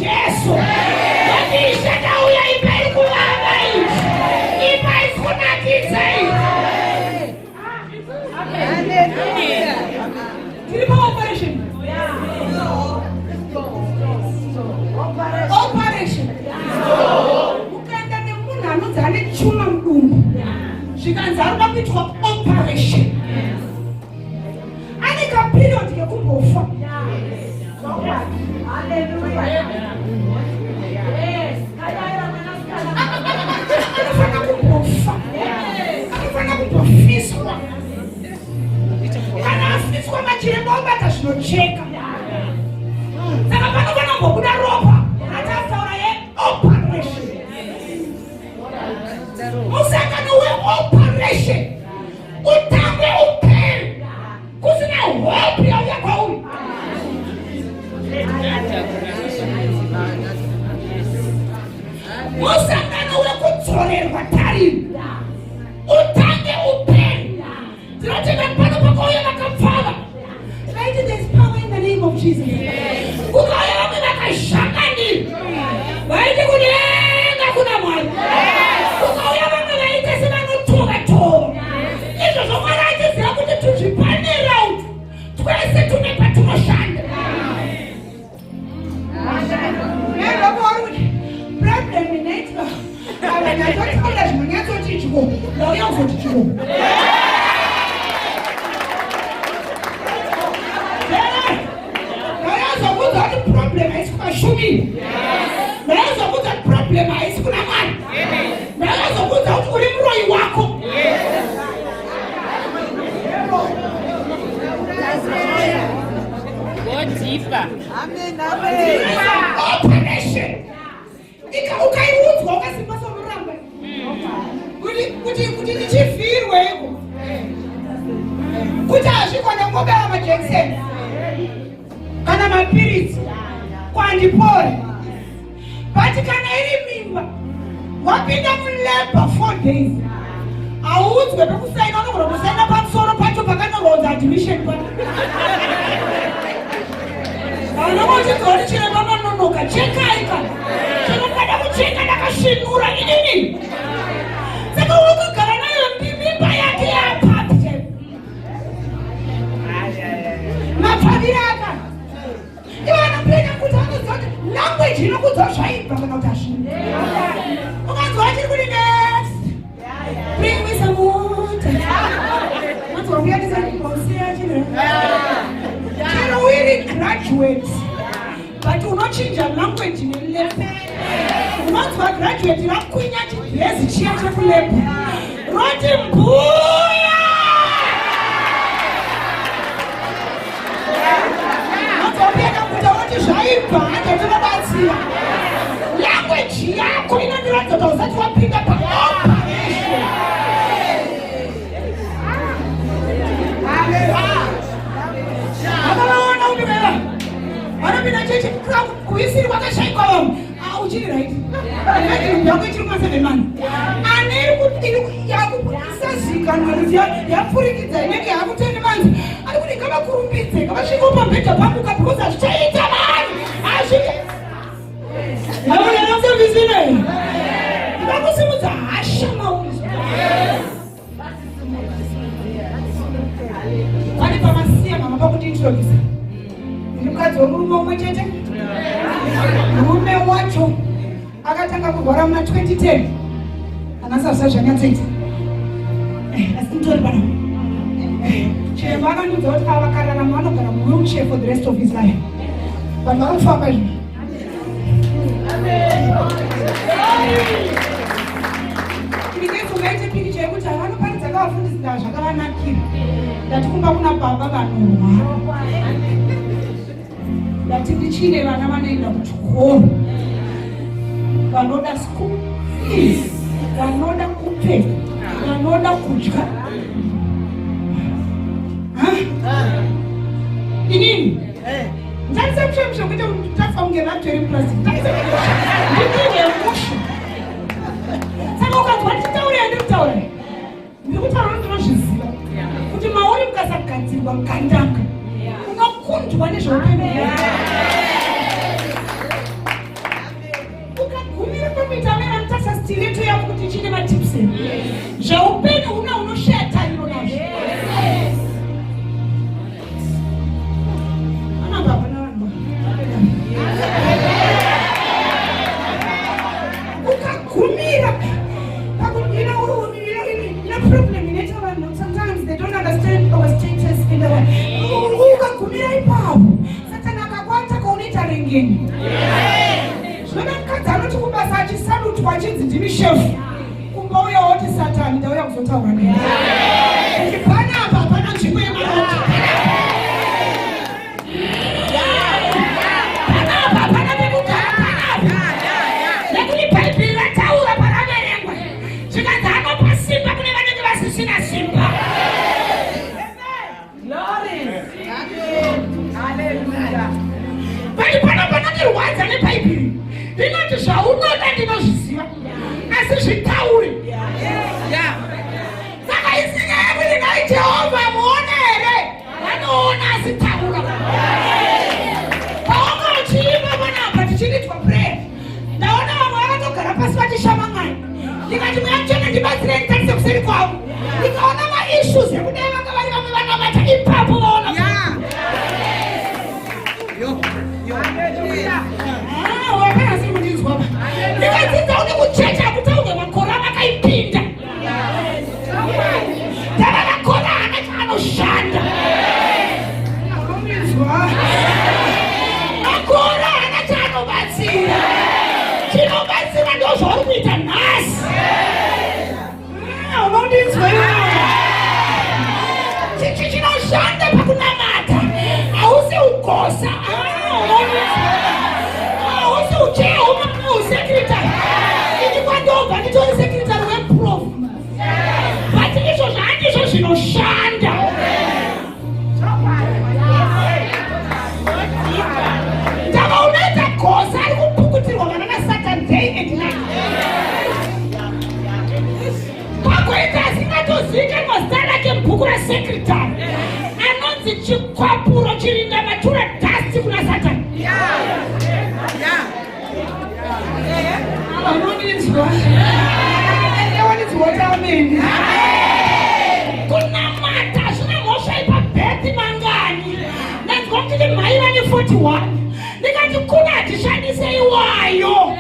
Yesu. Yesu. zaruda kuitwa operation. Aneka period yekumbofa. Hallelujah. Anafana kumbofa. Anafana kumbofiswa. Kana afiswa machirembo obata zvinocheka. Saka panofana kumbobuda ropa. Atasaura operation. Musangano we-operation utambe upele kusina hope yauya kwauri. Musangano wekudzorerwa tariro utambe upele. Tinotenda pano pakauya vakapfava. Right, there's power in the name of Jesus. Kukauya vamwe vakazvakanira vaiti kudenga kuna Mwari. Kukauya vamwe vaite sevanotova-tova. Izvo zvoMwari achiziva kuti tuzvipanera utu twese tune patinoshanda. Predominator avanyatotaura zvinonyatsoti chiko ndauya kuzoti chiko. Ndauyazokuudza kuti problem haisi kumashumiri. Ndauyazokuudza kuti problem haisi kuna Mwari. Ndauyazokuudza kuti uri muroyi wako. Operation. Ukaiudzwa ukasimba somuramba kuti ndichivhirweko kuti hazvikona kungobera majekiseni kana mapiritsi kwandipore. But kana iri mimba wapinda muleba 4 days audzwe pekusaina unogona kusaina pamusoro pacho pakanongonza admission pa anomochidzori chiremba manonoka chekai kana chinokada kucheka ndakasvinura inini. Saka wakagara nayo mimba yake yapapte mapfavira aka ivo anopenya kuti anoziva kuti language inokudza zvaibva kana kuti hazvino. Ukanzwa chiri kuti next bring me some water. Manzwa kuyatisa kusiya chiro chero wiri graduate but unochinja language nelepe. Unonzwa graduate rakwinya chibhezi chiya chekulepe roti mbuya. Manzwa kuti woti zvaibva hanje tinobatsira. Language yako inondiradza kuti usati wapinda paoperation. Akavaona kuti veva vanopinda chechi kuisiri kwakashaikwa vamwe uchiri right. Ndako ichiri kuma7 mani ane yakusazikanwa kuti yapfurikidza inenge yakutendi manzi ari kuti ngavakurumbidze ngavasviko pambedha pamuka because hazvichaita vanhu hazvike aunanamusevizine vakusimudza hasha mauzwa pane pamasiya mama pakuti introdusa ndiri mukadzi wemurume umwe chete. Murume wacho akatanga kurwara muna 2010 anasasa zvanyatsoita asi mutori pana chiremba akandiudza kuti avakararama vanogara muwheelchair for the rest of his life. Vanhu varikufamba izvi. Ndingefungaite pikicha yekuti havanoparidza kavafundisira zvakavanakira ndati kumba kuna baba vanorwara ndati ndichine vana vanoenda kuchikoro vanoda school fees vanoda kupfeka vanoda kudya. Inini ndatisemushemushe kuite kuti tafaunge vatori plastic ndipinde musho. Saka ukanzwa nditaurira ndikutaura ndikutaura ndinozviziva kuti mauri mukasagadzirwa mukandanga unokundwa nezveupenyu. Ukagumira pamitamera mutasa stileto yako kuti chine matipseni zveupenyu una unoshaya tariro nazvo. Ukagumira pakuti ina problem dzanoti kubasa achisalutwa achinzi ndimi shefu kumba uya woti Satani ndauya kuzotaura naye panapa hapana nzvimbo yemaroti panapa hapana pekugara panapa nekuti bhaibheri rataura paraverengwa zvikanzi anopa simba kune vanenge vasisina simba. Pari panapa ndirwadza nebhaibheri rinoti zvaunoda ndinozviziva asi zvitaure. Saka isinyaya kuti nai Jehovha muona here vanoona asi taura. Paunga uchiimba panapa tichiitwa prayer ndaona vamwe vakatogara pasi vachishama Mwari ndikati mweya mutsvene ndibatsireni tarise kuseri kwavo ndikaona maissues ekudai vanga vari vamwe vanavata ipapo vaona wakanasi kundinzwa ndikadzidza une kuchecha kutaurwe makore avakaipinda tava makore ana chaanoshanda makore ana chaanobatsira chinobatsira ndo zvauri kuita nhasi unondinzwa chichi chinoshanda pakunamata hausi ugosa uchehoma usekretary ichikwandobva nditori sekretary weprof but izvo zvaandizvo zvinoshanda. Ndakaunedza gosa ari kupukutirwa vana naSatan day and night pakuita asingatozivikanwa zita rake mubhuku rasekretary anonzi chikwapuro chirinda matura dasti kuna Satani. Kunamata zvina mhosva ipabhethi mangani ndanzwa kuti mhai vane 41 ndikati kuna hatishandise iwayo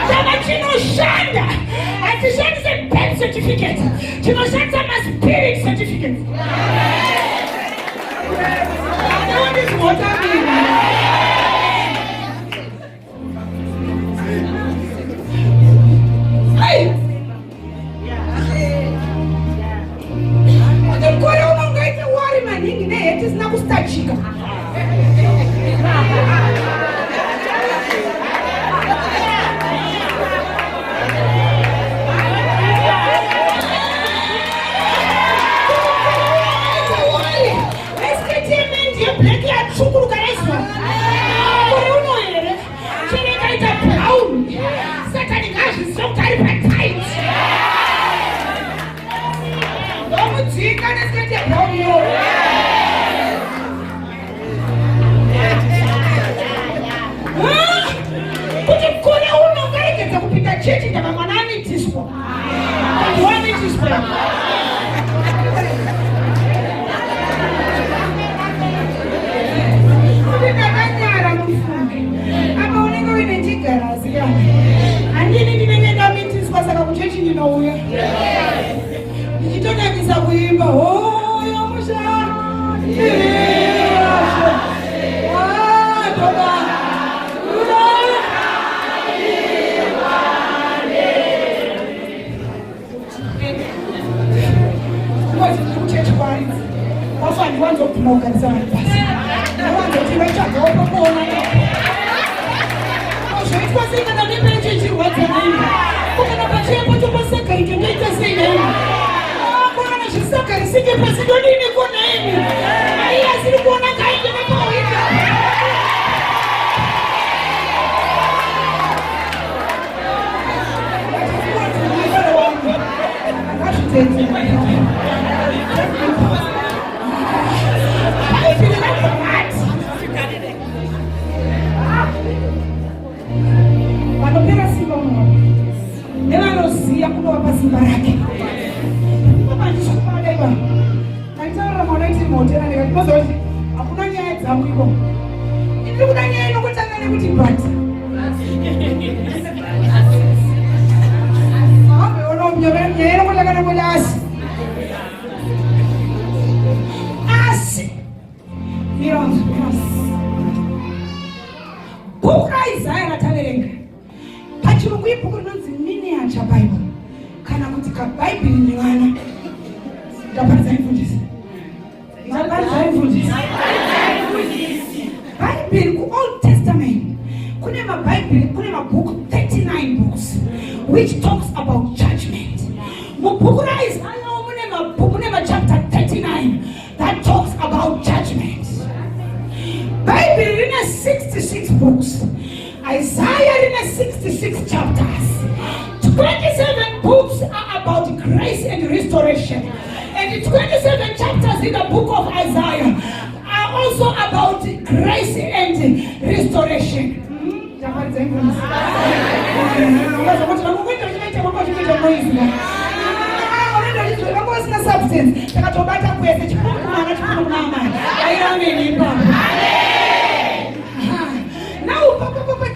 tava chinoshanda hatishandise birth certificate chinoshandisa maspirit certificate. Mukore unongaita wari maningi neheti zina kustachika black yatsvukuruka raizwa mukore uno here chinengaita brown Satani ngazviziva kuti ari patight ndomudzinga nesikati yebrown yo kuti mukore uno ngaregedza kupinda chechi ndava mwana anitiswa kuti wanitiswa ndakanyara mufunge apa unenge uine chigarazi ya handini ndinenge ndamitiswa saka kuchechi ndinouya ndichitodamisa kuimba hoyo musha kuchechi kwaridzi wafani wanzoguma kugarisa vanhu pasi avanzoti vaitsvagawo pakuona zvoitwa sei kana nepere chechirwadza naimi ukana pachiyapo chopasakari tondoita sei naimi kuona zvisakari sike pasi ndodini konaimi ai asiri kuona kainde napawinda vanopera simba muno nevanoziya kunovapa simba rake apandisikumadaiva aitaurira mwana iti mhotera ndikatinoza kuti hakuna nyaya dzangu ivo indiri kuda nyaya inokutanga nekuti bati nyaya inokutanga nekuti asi miranzi bhuku raIsaya rataverenga pachirungu ibhuku rinonzi miniature Bible kana kuti kabhaibheri nevana. Ndaparidzaifundisa Bible kuOld Testament kune mabhuku 39 books which talks about judgment. Mubhuku raIsaya mune machapter 39 that talks about judgment. Bible rine 66 books. Isaiah rine 66 chapters. 27 books are about grace and restoration. And 27 chapters in the book of Isaiah are also about grace and restoration. Now,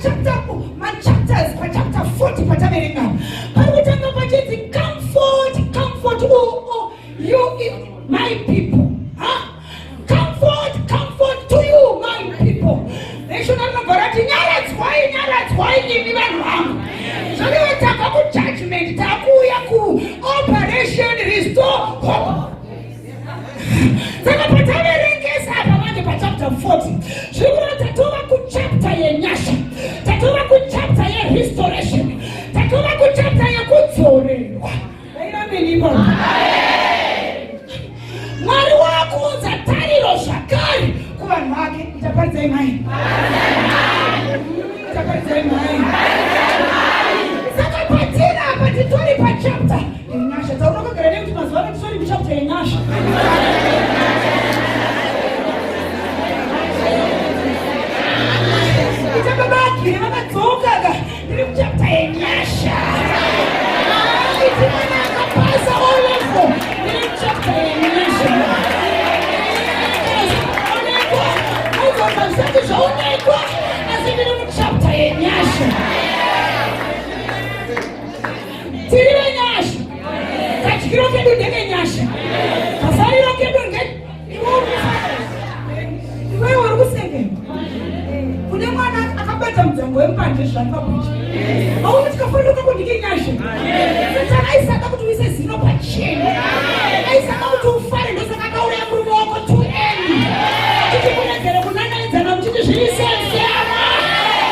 chapter 40, comfort, you, my people. Comfort to you, my people. National Barati, why in one? So they were talking about judgment, Operation Restore Hope. Chapter 40. She wrote chapter Nyasha. Chapter restoration. Chapter Kutsore. Mwari wako uzatariro shakari kuvanhu vake. Ichaparidza mai. Saka patira apa titori pachapter yenyasha. Taunokagara nekuti mazuva ano titori muchapter yenyasha. Ichababakire vakadzokaga tiri muchapter yenyasha. Itimana akapasa olevo tiri muchapter yenyasha. Zvisati zvaonekwa asi tiri muchapter yenyasha. Tiri venyasha. Kadyiro kedu ndekenyasha. Kasariro kedu iwe uri kuseke. Kune mwana akabata mudzango wempande zvakabucha. Auna tikafanira kudike nyasha. Saka aisaka kuti uise zino pachena. Aisaka kuti ufare ndosaka akauraya muri maoko to end. Tichikuredzera kunanaidzana muchiti zvirisenzana.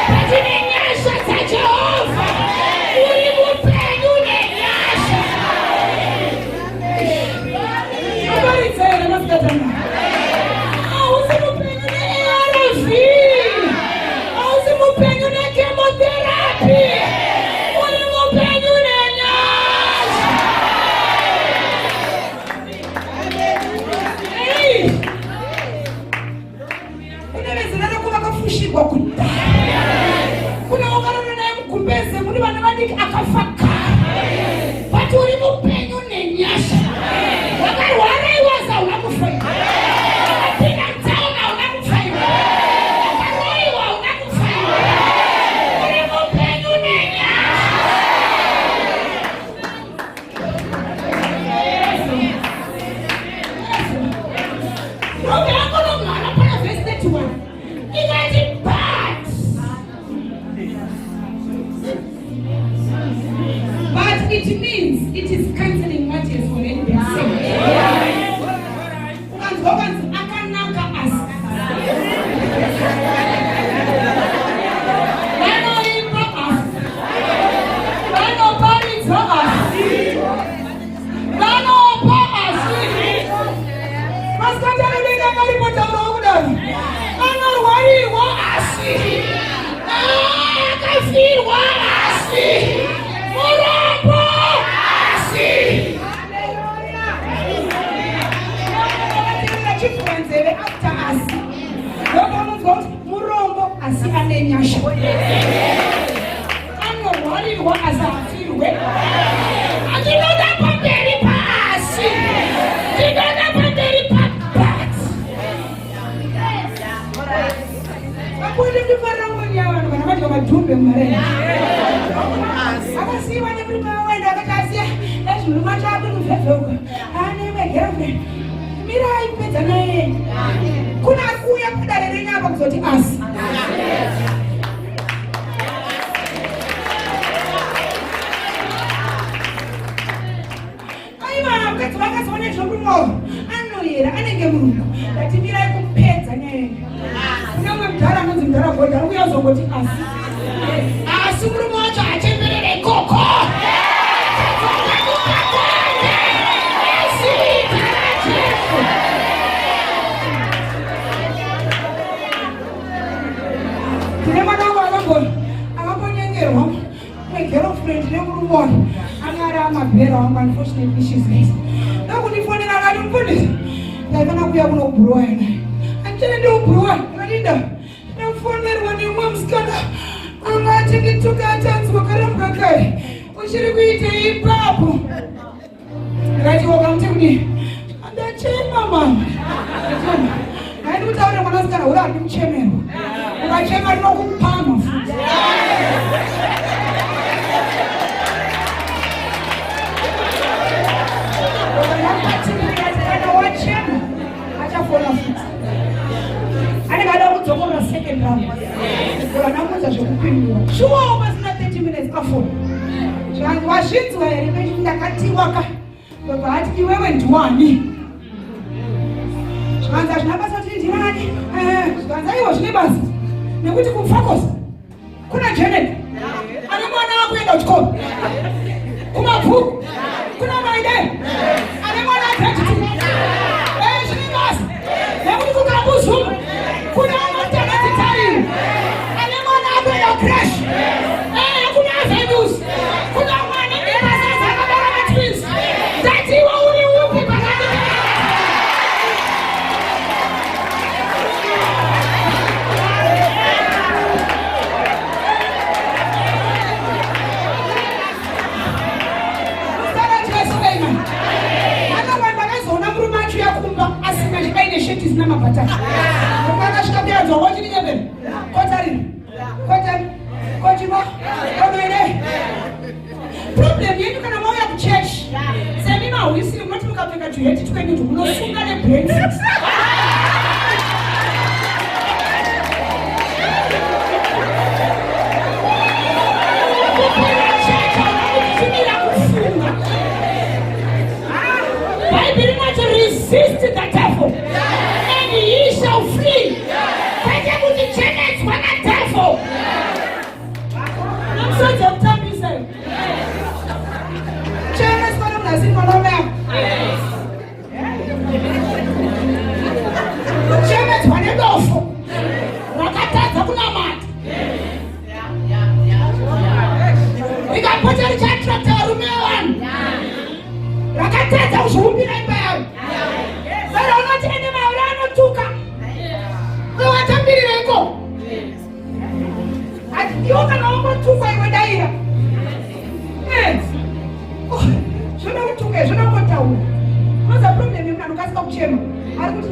Patine nyasha dzaJehovha. Uri mupenyu nenyasha. Abaridzera masikatana. Ausi mupenyu neARV. Ausi mupenyu neChemotherapy. Uri mupenyu nenyasha. Hey! Kune vezera rako vakafushirwa kudhaya. Kuna wakarona naye mugumbeze muri vana vadiki akafa kare. But uri mupenyu nenyasha. Wakarwara iwaza hauna kufaira. Wakapinda mutaona hauna kufaira. Wakaroiwa hauna kufaira. Uri mupenyu nenyasha. Rome yako nomwana pana verse 31. Ikati but it means it is cancelling what has already been said. Ukanzi akanaka asi. Vanoimba asi. Vanoparidza asi. Vanopa asi. Masikati anodenga karipo tauro kudaro. Anorwarirwa asi. Akafirwa asi. Murombo asi. Chifuranzeve after asi. Ndokamunzwa kuti murombo asi ane nyasha. Anorwarirwa asi afirwe. Atinoda pamberi paasi. Tinoda pamberi pabati. Vakuende kufarira mwoni yavanhu kana vadya madhumbe mumarena. Akasiiwa nemurume waenda akatasiya ezvinuma chake mubvevheuka. Ane girlfriend. Mirai pedza naye. Kuna kuuya kudare renyama kuzoti asi. kundara goda uya zongoti asi murume wacho achemberere ikoko. Tine mwana wangu akambonyengerwa girlfriend nemurume angari amabhera wangu, unfortunately she's late. Ndakundifonera akati mufundisi ndaifana kuya kuno kubhurowa ena andichene ndiubhurowa akadida ndafonerwa nemwe musikana anga atingituka atanzwa karambwa kare uchiri kuite ipapo. Ndakati wakamti kudi andachema mama haindi kutaura mwanasikana uri andi muchemerwa ukachema rinokupama futi. Wachema achafona futi anenge ada kudzokora second round vanamuza zvekupindura shuwa pasina 30 minutes afona zvanzi wazvinzwa here pei ndakatiwaka baba ati iwewe ndiwani zvanzi hazvina basa kuti ndinani zvanzi aiwa zvine basa nekuti kufakosa kuna Janet ane mwana wakuenda kuchikoro kumabhuku kuna maide ane mwana atatu zvine basa nekuti kukambuzumu kuna matanatitari ane mwana akuenda crash kuna Venus kuna mwana nebasa akabara matwins ndatiwa uri upi pakati sheti zina mapataki ukakashika byadzwa wochini nyembere kotariri kochiba konoere. Problem yedu kana mauya kuchechi semi mahwisiri munoti mukapfeka tuheti twenyutu munosunga nebrain fix. Bible not resist the devil and he shall flee. Kwete kuti Janet wana devil. I'm so tempted to say. Janet wana mnazini mwanaume. Janet wana dofu. Rakataza kuna mati. Ikapota richatrakta warume wanu. Rakataza kushumbira imba yao. Bara unoti ene maurano tuka. Watambirira iko. Ati yoka na ombo tuka iwe daira. Shona utuke, shona ukotawu. Maza problem yemna nukasika kuchema. Ari kuti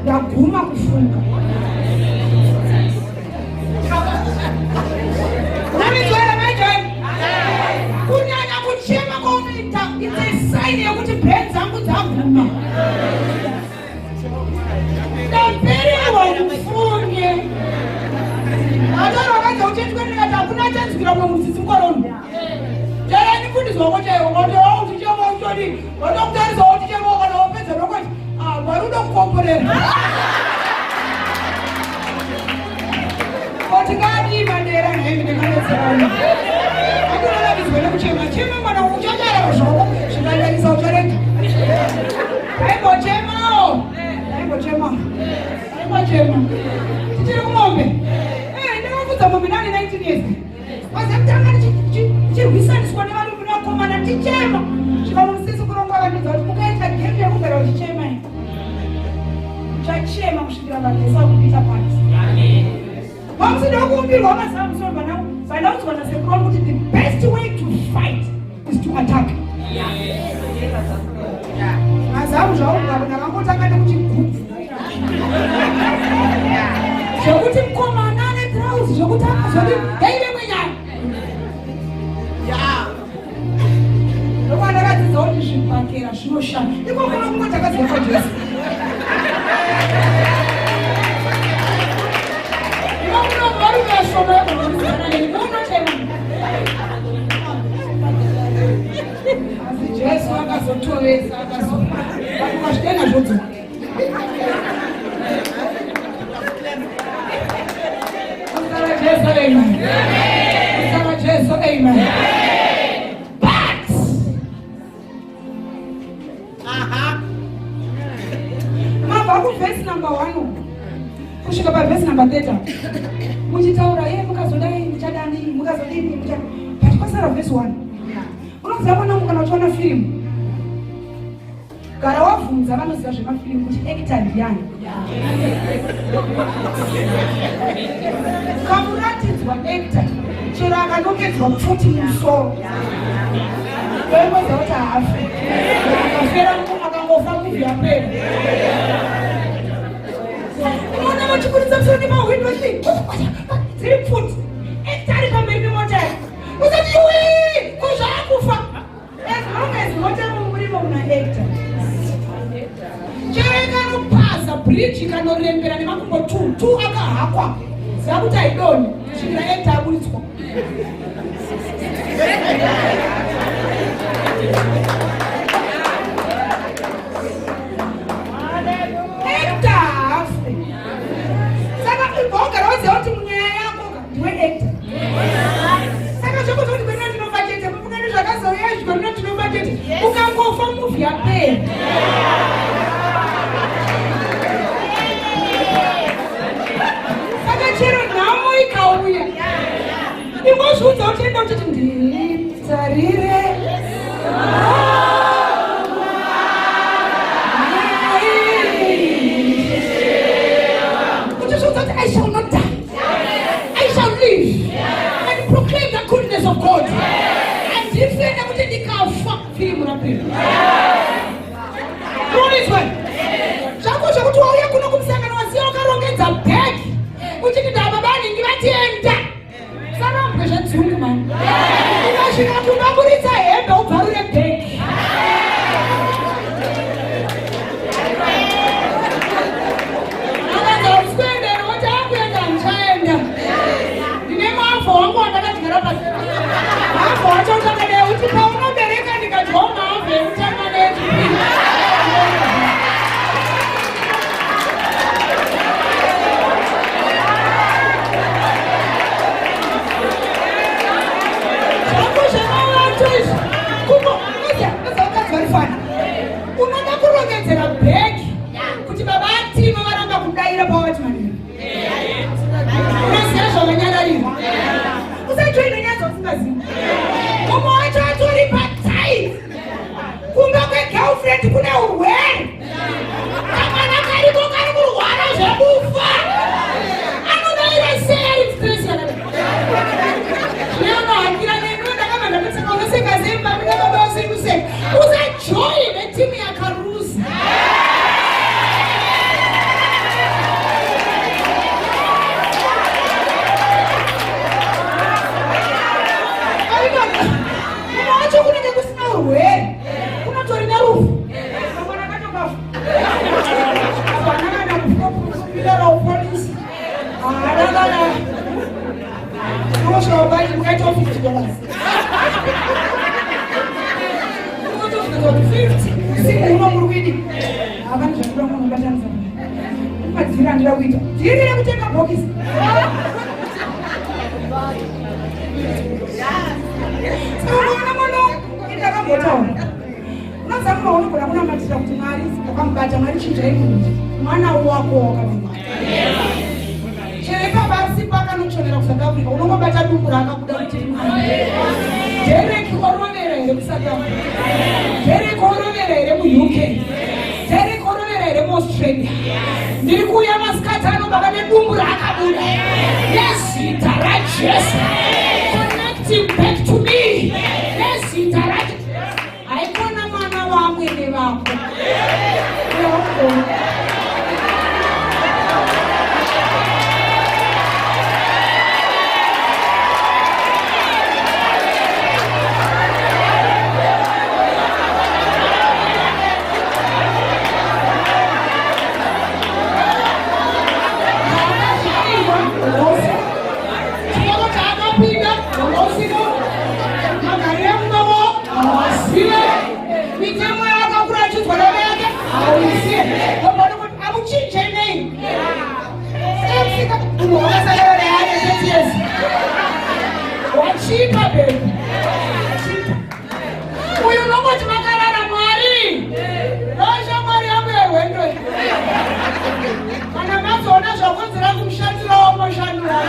ndaguma kufunga. Unamizwela maijani? Kunyanya kuchema kwa umita. It's a sign yekuti brain zangu dzaguma. Ndaperiwa kufunge. Atari wakadza uchetwe ndikati hakuna chanzikira mwe musisi mukorono. Jaya nifundiswa kochaiwo kuti wautichema uchodi. Wadokutariswa wautichema wakana wapedza nokoti. Mwari unokukomborera. Kuti ngadi madera nhaimi nekanetserana. Akunana bizwe nekuchema. Chema mwana uchachara zvoko. Zvikandarisa uchareka. Aibochemao. Aibochema. Tichiri kumombe. Ndakakudza mombe nani 19 years. Wazekutanga tichirwisaniswa nevarume vakomana tichema. Zvikamusisi kurongwa vanidza kuti mukaita gemu yekugara uchichema. Uchachema kusvikira vanhu vakupita pasi. Vamusida kuumbirwa masamusoro vanaudzwa nasekuru vangu kuti the best way to fight is to attack. Mazamu zvaugavo ndakangotanga nekuchigubvu zvekuti mukomana netrauzi zvekuti akazoti haive mwenyaya ndokuva ndakadzidza kuti zvibhakera zvinoshanda ikokona kunge takaziva kwajesu ikokuno varume vashoma yakonomusana neni munotema asi jesu akazotovesa akazopa vakukazvitenga zvodzoka amen. Sema Jesu amen. But mabva kuvhesi number 1 kusvika pavhesi number 30 muchitaura mukazodai muchadani mukazodini but kwasara vhesi 1 unoziva mwanangu kana uchiona firimu gara wabvunza vanoziva zvemafirimu kuti actor ndiani kamuratidzwa actor chero akanongedzwa pfuti mumusoro weimboziva kuti haafi akafera akangofa muvi yapera unoona vachikuridza musoro nemahwindo dziri pfuti actor ari pamberi pemota usati iwe kuzvaakufa as long as mota mumurimo muna actor chero ikanopasa bridge ikanorembera nemakumbo 2 akahakwa ziva kuti haidoni kusvikira actor aburitswa actor hafe saka ugara waziva kuti munyaya yako ndiwe actor saka zvokuti kuti kwerino ndinobhajete mukani zvakazoya zvikwerino ndinobhajete ukangofa muvi yapera saka chero nhamo ikauya ingozviudza uchienda uchiti nditarire uchizviudza kuti I shall not die, I shall live and proclaim the goodness of God. Handifenda kuti ndikafa firimu rapera unoizwa zvako zvokuti wauya kuno kumusangano wasiya wakarongedza bhegi uchiti ndababani ndivatienda sarambwe zvedzungu mani unasvika kungaburitsa hembe ubvarure bhegi akanza usikuendera woti akuenda ndichaenda ndine mavha wangu wandakadyara pasi mavha wacho utakadai uti paunobereka ndikadyawo mavha ekutanga neechipiri unoda kurongedzera bhegi kuti baba atima varamba kudaira pawatmanini unoziva zvavanyararira usatoinonyadzo usingazivi mumwe wacho atori patai kumba kwegirlfriend kune urwere kamwana kariko kari kurwara zvekufa anodaira sei ari stress neanohakira neno ndakamanda kutsaka unosengazemba mina baba wasenuseka usajoine timu yakaruza muna wacho kunenge kusina urwere kunotori nerufu kamwana katokafa apanakana kufukapukumirara upolisi adakana unosvikaubati mukaitawo $50 usiku uno muri kuidi havani zvakuda munobatanisa madziri andida kuita dhiri rekutenga bhokisi unoona muno indakambotaura unozamura unogona kunamatira kuti mwari akamubata mwari chinzvai kuti mwana wako wakavimwa chero ipapa asi pakanochonera kusouth africa unongobata dumbu raakabuda kuti Derek orovera here kusouth africa, Derek orovera here muuk, Derek orovera here muaustralia. Ndiri kuuya masikati ano baba nedumbu raakabuda nezita rajesu. Connect him back to me nezita rajesu. Haikona mwana wamwene vako chipa baby. Uyu nongoti makarara Mwari. Dosha Mwari yangu yerwendo. Kana mazoona zvakunzira kumushandira womushandira.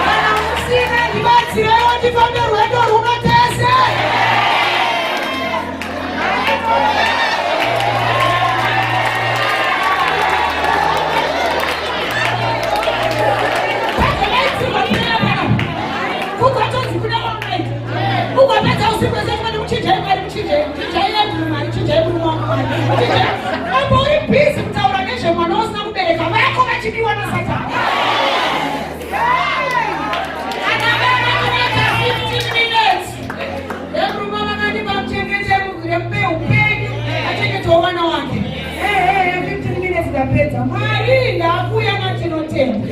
Kana musina ndibatsirewo ndifambe rwendo runotese. Mwari ndakuya natinotenda.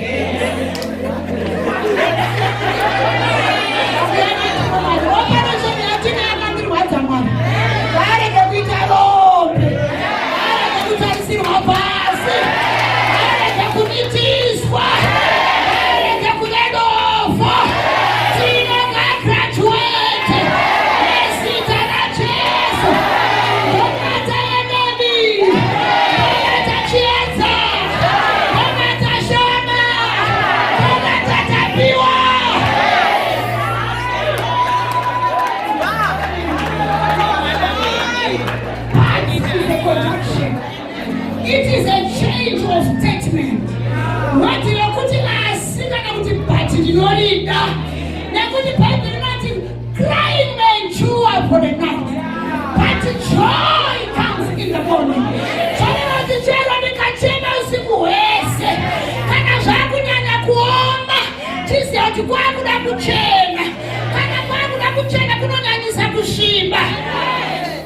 It is a change of statement. What you are putting as crying may endure for the night, but joy comes in the morning. Kana zvakunyanya kuoma tiziva kuti kwakuda kuchena.